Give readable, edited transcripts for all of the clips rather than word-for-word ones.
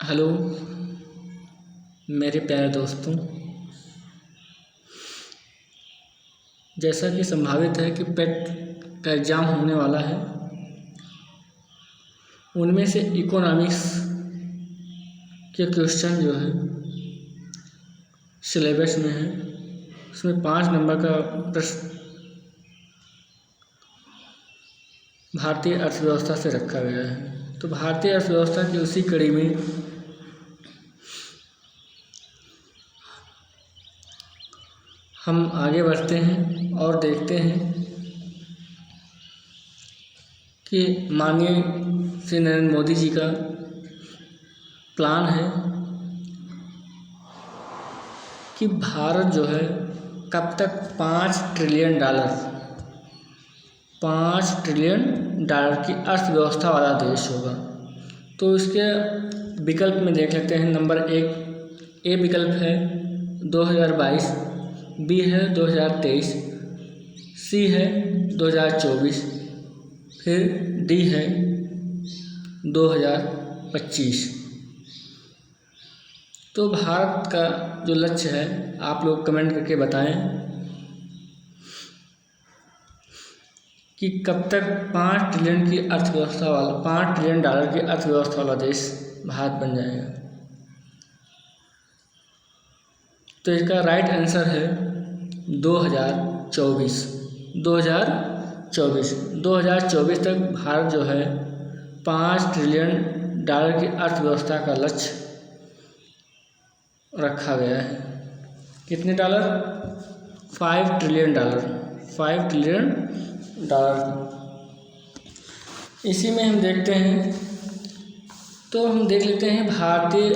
Hello मेरे प्यारे दोस्तों, जैसा कि संभावित है कि पेट का एग्ज़ाम होने वाला है, उनमें से इकोनॉमिक्स के क्वेश्चन जो है सिलेबस में है, उसमें 5 नंबर का प्रश्न भारतीय अर्थव्यवस्था से रखा गया है। तो भारतीय अर्थव्यवस्था की उसी कड़ी में हम आगे बढ़ते हैं और देखते हैं कि माननीय श्री नरेंद्र मोदी जी का प्लान है कि भारत जो है कब तक $5 ट्रिलियन की अर्थव्यवस्था वाला देश होगा। तो इसके विकल्प में देख लेते हैं। नंबर 1 ए विकल्प है 2022, बी है 2023, सी है 2024, फिर डी है 2025। तो भारत का जो लक्ष्य है आप लोग कमेंट करके बताएं कि कब तक $5 ट्रिलियन की अर्थव्यवस्था वाला $5 ट्रिलियन की अर्थव्यवस्था वाला देश भारत बन जाएगा। तो इसका राइट आंसर है 2024। 2024 तक भारत जो है $5 ट्रिलियन की अर्थव्यवस्था का लक्ष्य रखा गया है। कितने डॉलर? $5 ट्रिलियन। $5 ट्रिलियन। इसी में हम देखते हैं, तो हम देख लेते हैं भारतीय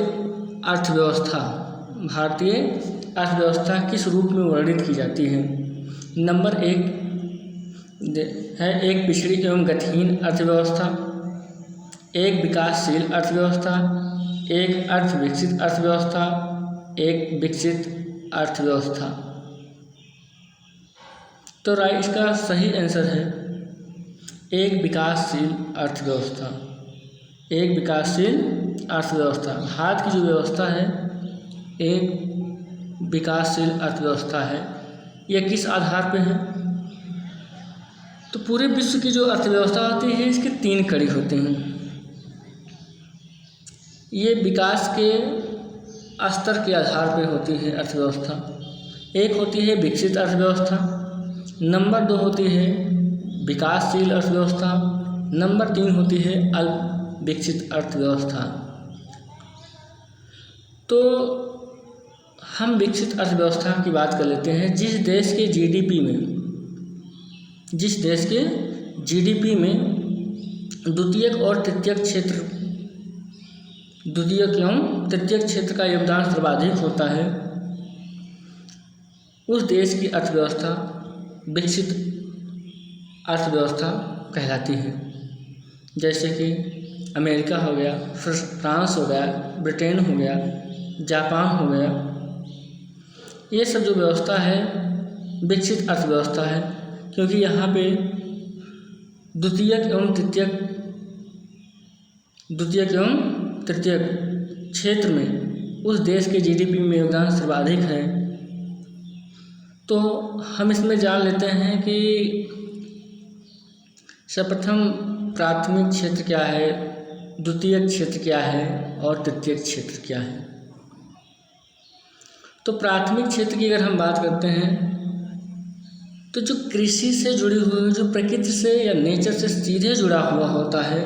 अर्थव्यवस्था किस रूप में वर्णित की जाती है। नंबर 1 है एक पिछड़ी एवं गतिहीन अर्थव्यवस्था, एक विकासशील अर्थव्यवस्था, एक अर्थविकसित अर्थव्यवस्था, एक विकसित अर्थव्यवस्था। तो इसका सही आंसर है एक विकासशील अर्थव्यवस्था। एक विकासशील अर्थव्यवस्था। भारत की जो व्यवस्था है एक विकासशील अर्थव्यवस्था है। यह किस आधार पे है? तो पूरे विश्व की जो अर्थव्यवस्था होती है इसके 3 कड़ी होते हैं। ये विकास के स्तर के आधार पर होती है अर्थव्यवस्था। एक होती है विकसित अर्थव्यवस्था, नंबर 2 होती है विकासशील अर्थव्यवस्था, नंबर 3 होती है अल्प विकसित अर्थव्यवस्था। तो हम विकसित अर्थव्यवस्था की बात कर लेते हैं। जिस देश के जीडीपी में द्वितीयक एवं तृतीयक क्षेत्र का योगदान सर्वाधिक होता है, उस देश की अर्थव्यवस्था विकसित अर्थव्यवस्था कहलाती है। जैसे कि अमेरिका हो गया, फ्रांस हो गया, ब्रिटेन हो गया, जापान हो गया। ये सब जो व्यवस्था है विकसित अर्थव्यवस्था है, क्योंकि यहाँ पे द्वितीयक एवं तृतीयक क्षेत्र में उस देश के जीडीपी में योगदान सर्वाधिक है। तो हम इसमें जान लेते हैं कि सर्वप्रथम प्राथमिक क्षेत्र क्या है, द्वितीयक क्षेत्र क्या है और तृतीयक क्षेत्र क्या है। तो प्राथमिक क्षेत्र की अगर हम बात करते हैं तो जो कृषि से जुड़ी हुई, जो प्रकृति से या नेचर से सीधे जुड़ा हुआ होता है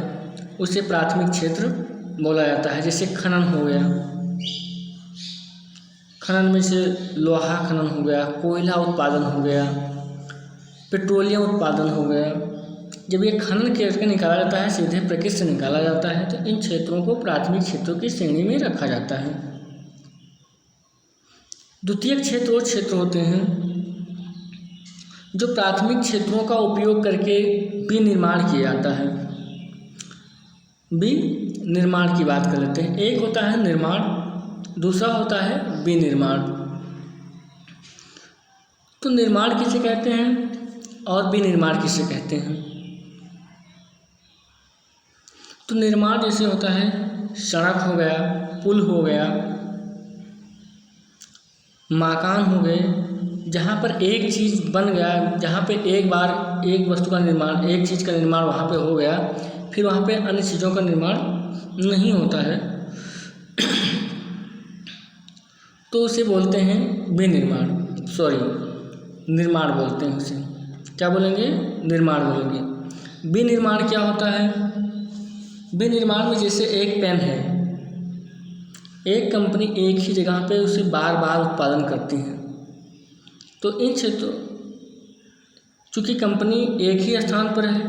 उसे प्राथमिक क्षेत्र बोला जाता है। जैसे खनन हो गया, खनन में से लोहा खनन हो गया, कोयला उत्पादन हो गया, पेट्रोलियम उत्पादन हो गया। जब ये खनन करके निकाला जाता है, सीधे प्रकृति से निकाला जाता है, तो इन क्षेत्रों को प्राथमिक क्षेत्रों की श्रेणी में रखा जाता है। द्वितीयक क्षेत्र वो क्षेत्र होते हैं जो प्राथमिक क्षेत्रों का उपयोग करके विनिर्माण किया जाता है। विनिर्माण की बात कर लेते हैं। एक होता है निर्माण, दूसरा होता है विनिर्माण। तो निर्माण किसे कहते हैं और विनिर्माण किसे कहते हैं? तो निर्माण जैसे होता है सड़क हो गया, पुल हो गया, मकान हो गए, जहाँ पर एक चीज़ बन गया, जहाँ पे एक बार एक वस्तु का निर्माण, एक चीज़ का निर्माण वहाँ पे हो गया, फिर वहाँ पे अन्य चीज़ों का निर्माण नहीं होता है, तो उसे बोलते हैं विनिर्माण, निर्माण बोलते हैं उसे। क्या बोलेंगे? निर्माण बोलेंगे। विनिर्माण क्या होता है? विनिर्माण में जैसे एक पेन है, एक कंपनी एक ही जगह पे उसे बार बार उत्पादन करती है, तो इन क्षेत्रों, चूँकि कंपनी एक ही स्थान पर है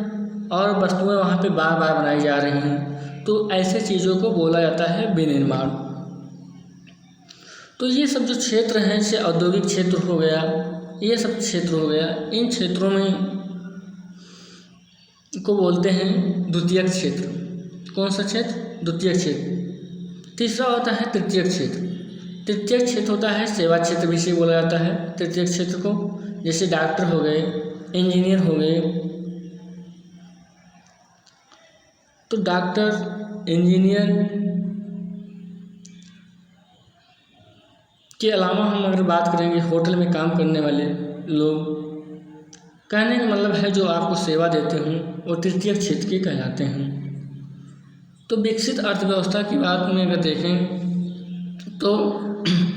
और वस्तुएं वहाँ पे बार बार बनाई जा रही हैं, तो ऐसे चीज़ों को बोला जाता है विनिर्माण। तो ये सब जो क्षेत्र हैं, जैसे औद्योगिक क्षेत्र हो गया, ये सब क्षेत्र हो गया, इन क्षेत्रों में को बोलते हैं द्वितीयक क्षेत्र। कौन सा क्षेत्र? द्वितीयक क्षेत्र। तीसरा होता है तृतीयक क्षेत्र। तृतीयक क्षेत्र होता है सेवा क्षेत्र भी से बोला जाता है तृतीयक क्षेत्र को, जैसे डॉक्टर हो गए, इंजीनियर हो गए। तो डॉक्टर, इंजीनियर के अलावा हम अगर बात करेंगे होटल में काम करने वाले लोग, कहने का मतलब है जो आपको सेवा देते हों, वो तृतीयक क्षेत्र के कहलाते हैं। तो विकसित अर्थव्यवस्था की बात में अगर देखें तो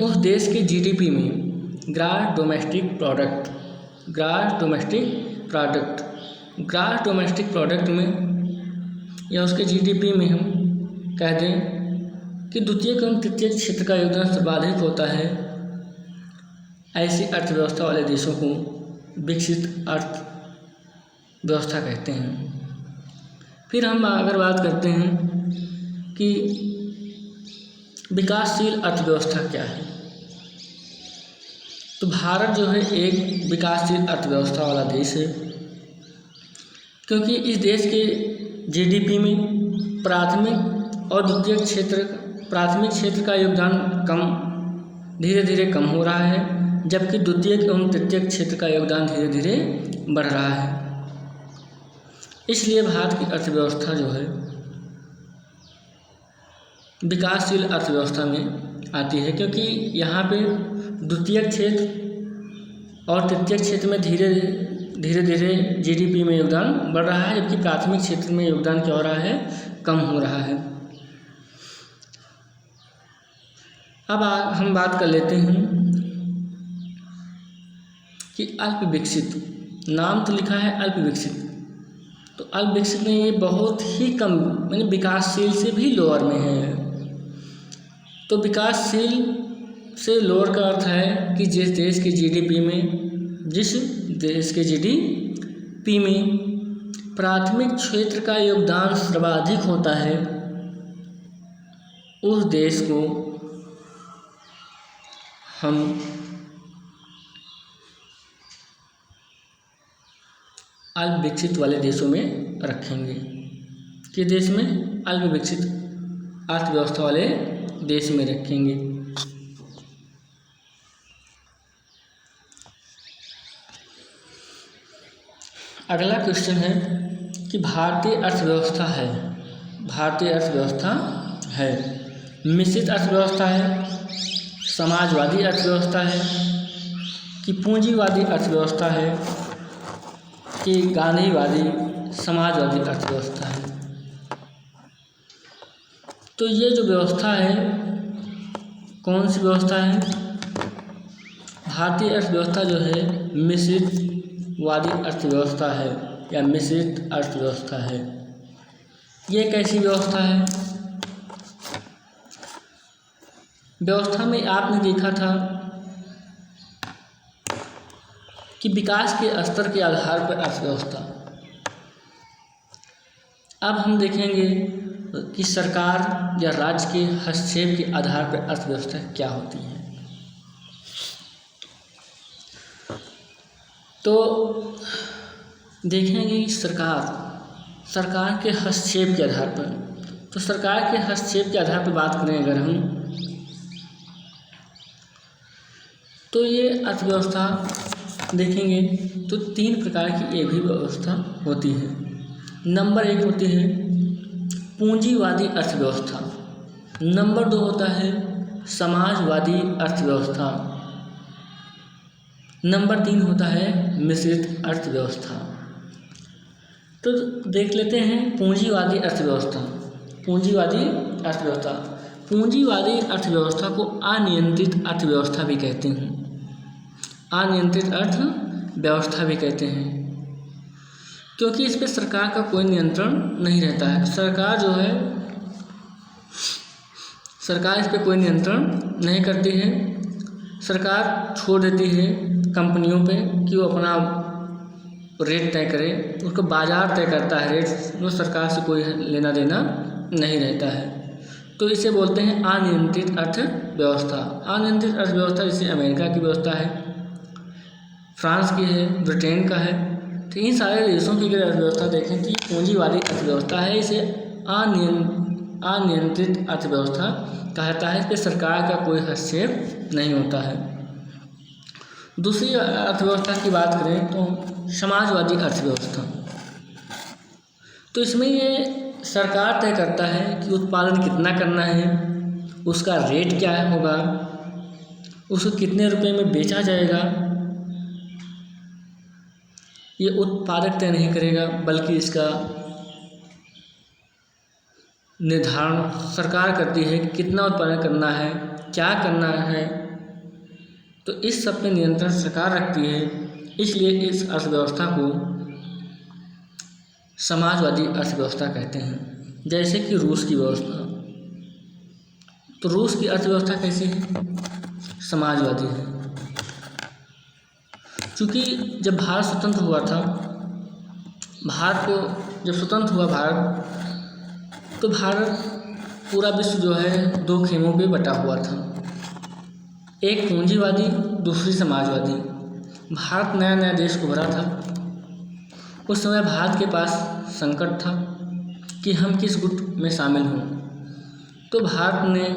उस देश के जीडीपी में ग्रॉस डोमेस्टिक प्रोडक्ट में या उसके जीडीपी में हम कह दें कि द्वितीयक एवं तृतीयक क्षेत्र का योगदान सर्वाधिक होता है। ऐसी अर्थव्यवस्था वाले देशों को विकसित अर्थव्यवस्था कहते हैं। फिर हम अगर बात करते हैं कि विकासशील अर्थव्यवस्था क्या है, तो भारत जो है एक विकासशील अर्थव्यवस्था वाला देश है, क्योंकि इस देश के जीडीपी में प्राथमिक और द्वितीयक क्षेत्र का योगदान धीरे धीरे कम हो रहा है, जबकि द्वितीयक एवं तृतीयक क्षेत्र का योगदान धीरे धीरे बढ़ रहा है। इसलिए भारत की अर्थव्यवस्था जो है विकासशील अर्थव्यवस्था में आती है, क्योंकि यहाँ पे द्वितीयक क्षेत्र और तृतीयक क्षेत्र में धीरे धीरे जीडीपी में योगदान बढ़ रहा है, जबकि प्राथमिक क्षेत्र में योगदान क्या हो रहा है? कम हो रहा है। अब हम बात कर लेते हैं कि अल्प विकसित, नाम तो लिखा है अल्प विकसित, तो अल्प विकसित में ये बहुत ही कम, यानी विकासशील से भी लोअर में है। तो विकासशील से लोअर का अर्थ है कि जिस देश के जीडीपी में प्राथमिक क्षेत्र का योगदान सर्वाधिक होता है, उस देश को हम अल्प विकसित वाले देशों में रखेंगे। कि देश में? अल्प विकसित अर्थव्यवस्था वाले देश में रखेंगे। अगला क्वेश्चन है कि भारतीय अर्थव्यवस्था है मिश्रित अर्थव्यवस्था है, समाजवादी अर्थव्यवस्था है कि पूंजीवादी अर्थव्यवस्था है कि गांधीवादी समाजवादी अर्थव्यवस्था है। तो ये जो व्यवस्था है, कौन सी व्यवस्था है? भारतीय अर्थव्यवस्था जो है मिश्रितवादी अर्थव्यवस्था है या मिश्रित अर्थव्यवस्था है। ये कैसी व्यवस्था है? व्यवस्था में आपने देखा था कि विकास के स्तर के आधार पर अर्थव्यवस्था। अब हम देखेंगे कि सरकार या राज्य के हस्तक्षेप के आधार पर अर्थव्यवस्था क्या होती है। तो देखेंगे कि सरकार के हस्तक्षेप के आधार पर, तो सरकार के हस्तक्षेप के आधार पर बात करें अगर हम, तो ये अर्थव्यवस्था देखेंगे तो 3 प्रकार की ये भी व्यवस्था होती है। नंबर 1 होती है पूंजीवादी अर्थव्यवस्था। नंबर 2 होता है समाजवादी अर्थव्यवस्था। नंबर 3 होता है मिश्रित अर्थव्यवस्था। तो देख लेते हैं पूंजीवादी अर्थव्यवस्था। पूंजीवादी अर्थव्यवस्था पूंजीवादी अर्थव्यवस्था को अनियंत्रित अर्थव्यवस्था भी कहते हैं। अनियंत्रित अर्थव्यवस्था भी कहते हैं क्योंकि इस पर सरकार का कोई नियंत्रण नहीं रहता है। सरकार इस पर कोई नियंत्रण नहीं करती है। सरकार छोड़ देती है कंपनियों पे कि वो अपना रेट तय करे। उसको बाजार तय करता है रेट, वो सरकार से कोई लेना देना नहीं रहता है। तो इसे बोलते हैं अनियंत्रित अर्थव्यवस्था। अनियंत्रित अर्थव्यवस्था जैसे अमेरिका की व्यवस्था है, फ्रांस की है, ब्रिटेन का है। तो इन सारे देशों की अगर अर्थव्यवस्था देखें तो ये पूंजीवादी अर्थव्यवस्था है। इसे अनियंत्रित अर्थव्यवस्था कहा जाता है। इस पर सरकार का कोई हस्तक्षेप नहीं होता है। दूसरी अर्थव्यवस्था की बात करें तो समाजवादी अर्थव्यवस्था। तो इसमें ये सरकार तय करता है कि उत्पादन कितना करना है, उसका रेट क्या होगा, उसको कितने रुपए में बेचा जाएगा। ये उत्पादक तय नहीं करेगा बल्कि इसका निर्धारण सरकार करती है कि कितना उत्पादन करना है, क्या करना है। तो इस सब पे नियंत्रण सरकार रखती है। इसलिए इस अर्थव्यवस्था को समाजवादी अर्थव्यवस्था कहते हैं। जैसे कि रूस की व्यवस्था। तो रूस की अर्थव्यवस्था कैसी है? समाजवादी है। क्योंकि जब भारत स्वतंत्र हुआ था, जब स्वतंत्र हुआ भारत, तो भारत पूरा विश्व जो है 2 खेमों पे बटा हुआ था, एक पूंजीवादी, दूसरी समाजवादी। भारत नया नया देश उभरा था। उस समय भारत के पास संकट था कि हम किस गुट में शामिल हों। तो भारत ने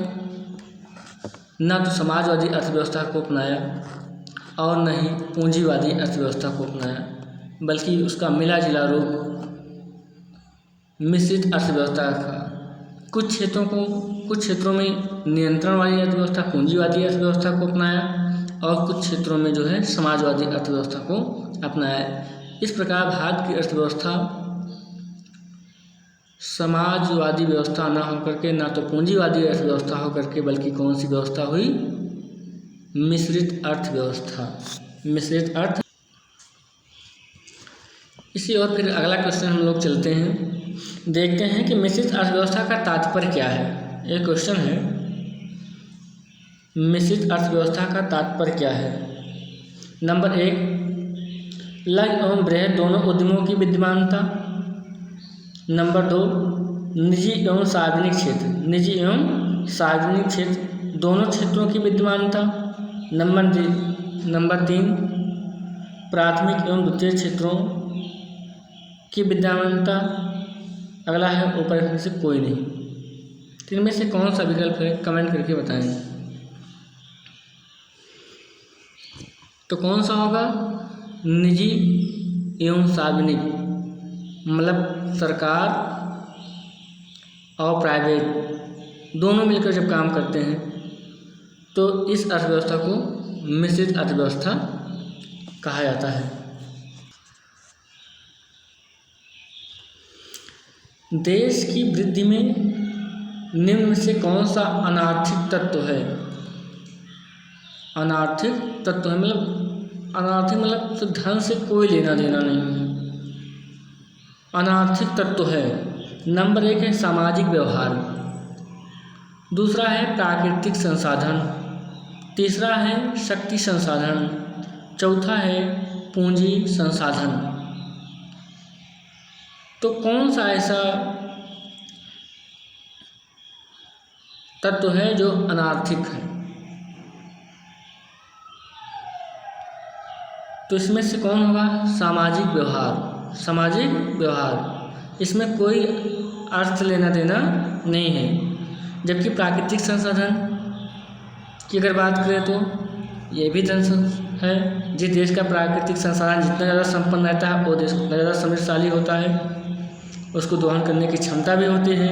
न तो समाजवादी अर्थव्यवस्था को अपनाया और न ही पूंजीवादी अर्थव्यवस्था को अपनाया, बल्कि उसका मिला जुला रूप मिश्रित अर्थव्यवस्था का। कुछ क्षेत्रों में नियंत्रण वाली अर्थव्यवस्था पूंजीवादी अर्थव्यवस्था को अपनाया और कुछ क्षेत्रों में जो है समाजवादी अर्थव्यवस्था को अपनाया। इस प्रकार भारत की अर्थव्यवस्था समाजवादी व्यवस्था ना होकर के, ना तो पूंजीवादी अर्थव्यवस्था होकर के, बल्कि कौन सी व्यवस्था हुई? मिश्रित अर्थव्यवस्था। मिश्रित अर्थ। इसी और फिर अगला क्वेश्चन हम लोग चलते हैं, देखते हैं कि मिश्रित अर्थव्यवस्था का तात्पर्य क्या है। एक क्वेश्चन है, मिश्रित अर्थव्यवस्था का तात्पर्य क्या है? नंबर 1, लघु एवं बृहद दोनों उद्यमों की विद्यमानता। नंबर 2, निजी एवं सार्वजनिक क्षेत्र दोनों क्षेत्रों की विद्यमानता। नंबर 3, प्राथमिक एवं द्वितीय क्षेत्रों की विद्यमानता। अगला है ऊपर में से कोई नहीं। तो इनमें से कौन सा विकल्प है, कमेंट करके बताएं। तो कौन सा होगा? निजी एवं सार्वजनिक, मतलब सरकार और प्राइवेट दोनों मिलकर जब काम करते हैं तो इस अर्थव्यवस्था को मिश्रित अर्थव्यवस्था कहा जाता है। देश की वृद्धि में निम्न में से कौन सा अनार्थिक तत्व है? अनार्थिक तत्व है मतलब तो धन से कोई लेना देना नहीं है। अनार्थिक तत्व है। नंबर 1 है सामाजिक व्यवहार, दूसरा है प्राकृतिक संसाधन, तीसरा है शक्ति संसाधन, चौथा है पूंजी संसाधन। तो कौन सा ऐसा तत्व है जो अनार्थिक है? तो इसमें से कौन होगा? सामाजिक व्यवहार। इसमें कोई अर्थ लेना देना नहीं है। जबकि प्राकृतिक संसाधन की अगर बात करें तो ये भी धन है। जिस देश का प्राकृतिक संसाधन जितना ज़्यादा संपन्न रहता है वो देश उतना ज़्यादा समृद्धशाली होता है, उसको दोहन करने की क्षमता भी होती है।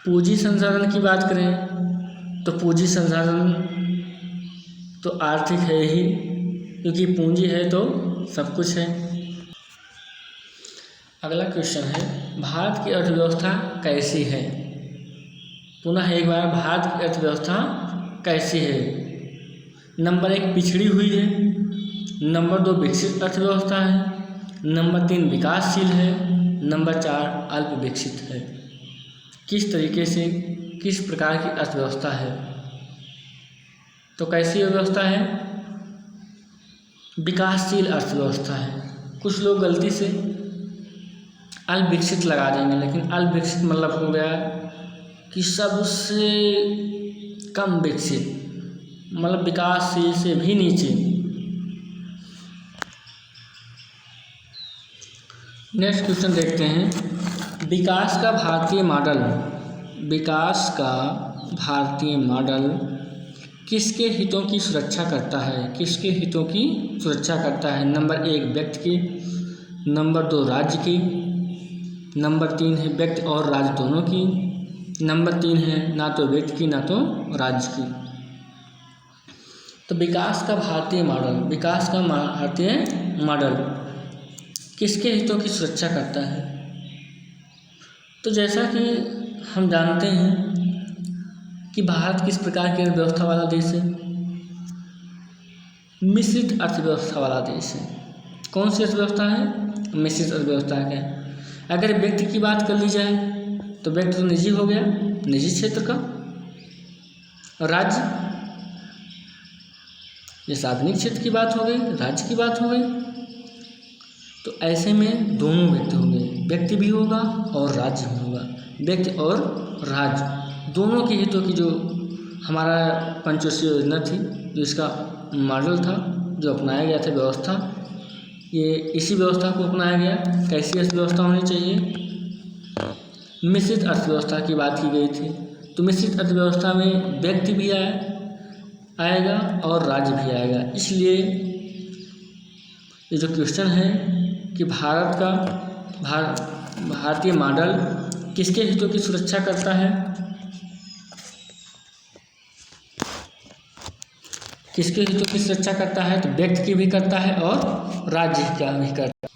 पूंजी संसाधन की बात करें तो पूंजी संसाधन तो आर्थिक है ही, क्योंकि पूंजी है तो सब कुछ है। अगला क्वेश्चन है, भारत की अर्थव्यवस्था कैसी है? पुनः एक बार, भारत की अर्थव्यवस्था कैसी है? नंबर 1 पिछड़ी हुई है, नंबर 2 विकसित अर्थव्यवस्था है, नंबर 3 विकासशील है, नंबर 4 अल्प विकसित है। किस तरीके से, किस प्रकार की अर्थव्यवस्था है? तो कैसी व्यवस्था है? विकासशील अर्थव्यवस्था है। कुछ लोग गलती से अल्प विकसित लगा देंगे, लेकिन अल्प विकसित मतलब हो गया कि सबसे कम विकसित, मतलब विकासशील से भी नीचे। नेक्स्ट क्वेश्चन देखते हैं, विकास का भारतीय मॉडल, विकास का भारतीय मॉडल किसके हितों की सुरक्षा करता है? किसके हितों की सुरक्षा करता है? नंबर 1 व्यक्ति की, नंबर 2 राज्य की, नंबर 3 है व्यक्ति और राज्य दोनों की, नंबर 3 है ना तो व्यक्ति की ना तो राज्य की। तो विकास का भारतीय मॉडल, विकास का भारतीय मॉडल किसके हितों की सुरक्षा करता है? तो जैसा कि हम जानते हैं कि भारत किस प्रकार की अर्थव्यवस्था वाला देश है? मिश्रित अर्थव्यवस्था वाला देश है। कौन सी अर्थव्यवस्था है? मिश्रित अर्थव्यवस्था है। अगर व्यक्ति की बात कर ली जाए तो व्यक्ति तो निजी हो गया, निजी क्षेत्र का, और राज्य, ये सार्वजनिक क्षेत्र की बात हो गई, राज्य की बात हो गई। तो ऐसे में दोनों व्यक्ति होंगे, व्यक्ति भी होगा और राज्य भी होगा। व्यक्ति और राज्य दोनों के हितों की जो हमारा पंचवर्षीय योजना थी, जो इसका मॉडल था, जो अपनाया गया था व्यवस्था, ये इसी व्यवस्था को अपनाया गया। कैसी अर्थव्यवस्था होनी चाहिए? मिश्रित अर्थव्यवस्था की बात की गई थी। तो मिश्रित अर्थव्यवस्था में व्यक्ति भी आएगा और राज्य भी आएगा। इसलिए ये जो क्वेश्चन है कि भारत का भारतीय मॉडल किसके हितों की सुरक्षा करता है? किसके हितों की सुरक्षा करता है? तो व्यक्ति की भी करता है और राज्य का भी करता है।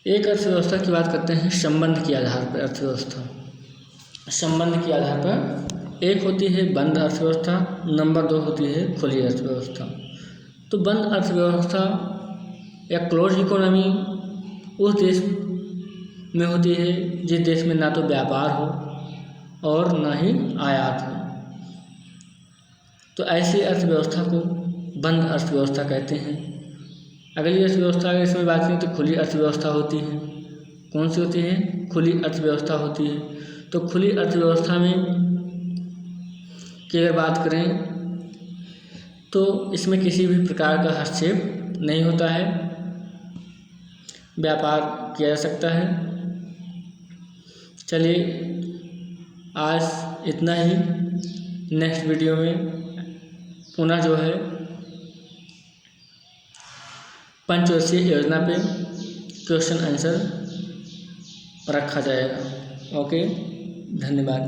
एक अर्थव्यवस्था की बात करते हैं संबंध के आधार पर। अर्थव्यवस्था संबंध के आधार पर, एक होती है बंद अर्थव्यवस्था, नंबर 2 होती है खुली अर्थव्यवस्था। तो बंद अर्थव्यवस्था या क्लोज इकोनॉमी उस देश में होती है जिस देश में ना तो व्यापार हो और ना ही आयात हो। तो ऐसी अर्थव्यवस्था को बंद अर्थव्यवस्था कहते हैं। अगली अर्थव्यवस्था अगर इसमें बात करें तो खुली अर्थव्यवस्था होती है। कौन सी होती है? खुली अर्थव्यवस्था होती है। तो खुली अर्थव्यवस्था में की अगर बात करें तो इसमें किसी भी प्रकार का हस्तक्षेप नहीं होता है, व्यापार किया जा सकता है। चलिए आज इतना ही। नेक्स्ट वीडियो में पुनः जो है पंचवर्षीय योजना पे क्वेश्चन आंसर रखा जाएगा। ओके, धन्यवाद।